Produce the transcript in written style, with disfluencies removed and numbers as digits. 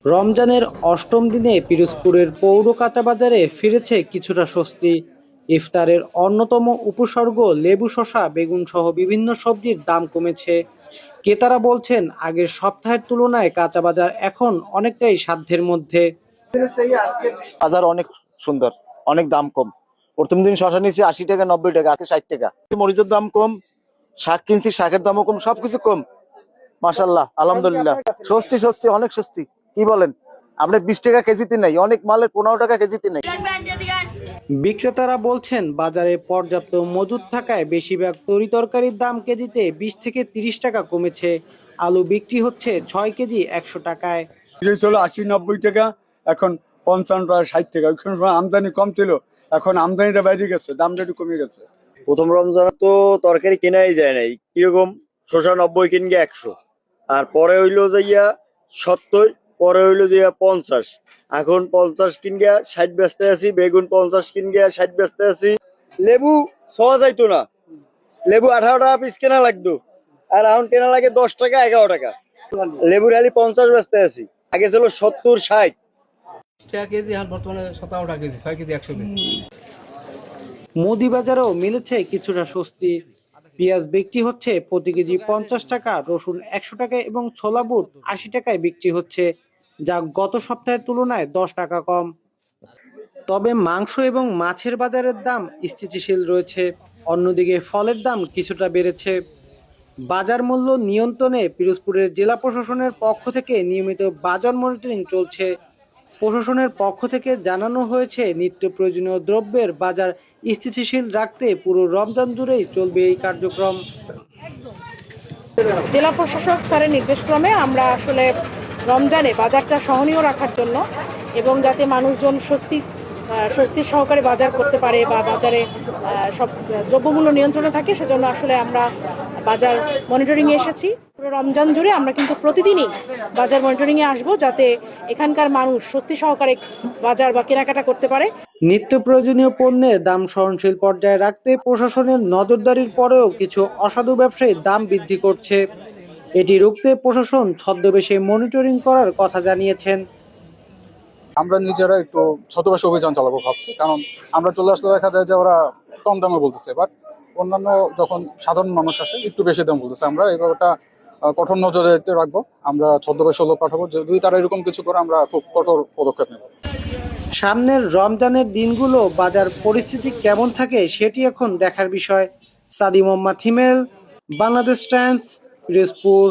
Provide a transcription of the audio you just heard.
রমজানের অষ্টম দিনে পিরোজপুরের পৌর কাঁচাবাজারে ফিরেছে কিছুটা স্বস্তি। ইফতারের অন্যতম উপসর্গ লেবু, শসা, বেগুন সহ বিভিন্ন সবজির দাম কমেছে। ক্রেতারা বলছেন, আগের সপ্তাহের তুলনায় কাঁচাবাজার এখন অনেকটাই সাধ্যের মধ্যে। বাজার অনেক সুন্দর, অনেক দাম কম। প্রথম দিন শশা নিয়েছি 80 টাকা 90 টাকা, আজকে 60 টাকা। মরিচের দাম কম, শাক কিনছি, শাকের দামও কম, সবকিছু কম। মাশাআল্লাহ, আলহামদুলিল্লাহ, স্বস্তি স্বস্তি, অনেক স্বস্তি। কি বলেন, আপনার 20 টাকা কেজিতে নেই, অনেক মালের 15 টাকা কেজিতে নেই। বিক্রেতারা বলছেন, বাজারে পর্যাপ্ত মজুদ থাকায় বেশিরভাগ তরিতরকারির দাম কেজিতে 20 থেকে 30 টাকা কমেছে। আলু বিক্রি হচ্ছে 6 কেজি 100 টাকায়। ছিল 80-90 টাকা, এখন 55-60 টাকা। ওই সময় আমদানি কম ছিল, এখন আমদানিটা বেড়ে গেছে, দামটা একটু কমে গেছে। প্রথম রমজানে তো তরকারি কেনাই যায় নাই, কিরকম শসা 90 কিনগে 100, আর পরে হইলো যাইয়া 70, পরে হইলো যাইয়া 50, এখন 50 কিনগা 60 বেচতে আছি। বেগুন 50 কিনগা 60 বেচতে আছি। লেবু ছোঁয়া যাইতো না, লেবু 18 টাকা পিস কেনা লাগতো, আর এখন কেনা লাগে 10 টাকা 11 টাকা। লেবুর আলি 50 বেচতে আছি, আগে ছিল 70-60 টাকা কেজি, আর বর্তমানে 17 টাকা কেজি, 6 কেজি 100 কেজি। মুদি বাজারেও মিলেছে কিছুটা স্বস্তি। পেঁয়াজ বিক্রি হচ্ছে প্রতি কেজি 50 টাকা, রসুন 100 টাকায় এবং ছোলা বুট 80 টাকায় বিক্রি হচ্ছে, যা গত সপ্তাহের তুলনায় 10 টাকা কম। তবে মাংস এবং মাছের বাজারের দাম স্থিতিশীল রয়েছে। অন্যদিকে ফলের দাম কিছুটা বেড়েছে। বাজার মূল্য নিয়ন্ত্রণে পিরোজপুরের জেলা প্রশাসনের পক্ষ থেকে নিয়মিত বাজার মনিটরিং চলছে। প্রশাসনের পক্ষ থেকে জানানো হয়েছে, নিত্য প্রয়োজনীয় দ্রব্যের বাজার স্থিতিশীল রাখতে পুরো রমজান জুড়েই চলবে এই কার্যক্রম। জেলা প্রশাসক স্যারের নির্দেশক্রমে আমরা আসলে রমজানে বাজারটা সহনীয় রাখার জন্য এবং যাতে মানুষজন স্বস্তি সহকারে বাজার করতে পারে বা বাজারে সব দ্রব্যমূল্য নিয়ন্ত্রণে থাকে, সেজন্য আসলে আমরা বাজার মনিটরিংয়ে এসেছি। পুরো রমজান জুড়ে আমরা কিন্তু প্রতিদিনই বাজার মনিটরিংয়ে আসবো, যাতে এখানকার মানুষ স্বস্তি সহকারে বাজার বা কেনাকাটা করতে পারে। নিত্য প্রয়োজনীয় পণ্যের দাম সহনশীল পর্যায়ে রাখতে প্রশাসনের নজরদারির পরেও কিছু অসাধু ব্যবসায়ী দাম বৃদ্ধি করছে। এটি রুখতে প্রশাসন ছদ্মবেশে মনিটরিং করার কথা জানিয়েছেন। আমরা নিজেরা একটু ছদ্মবেশ অভিযান চালাবো ভাবছি, কারণ আমরা চলে আসলে দেখা যায় যে ওরা কম দামে বলতেছে, বাট অন্যান্য যখন সাধারণ মানুষ আসে একটু বেশি দাম বলতেছে। আমরা এই ব্যাপারটা কঠোর নজরে রাখবো। আমরা ছদ্মবেশ লোক পাঠাবো, যদি তারা এরকম কিছু করে আমরা খুব কঠোর পদক্ষেপ নেব। সামনের রমজানের দিনগুলো বাজার পরিস্থিতি কেমন থাকে সেটি এখন দেখার বিষয়। সাদি মোহাম্মদ হিমেল, বাংলাদেশ টাইমস, পিরোজপুর।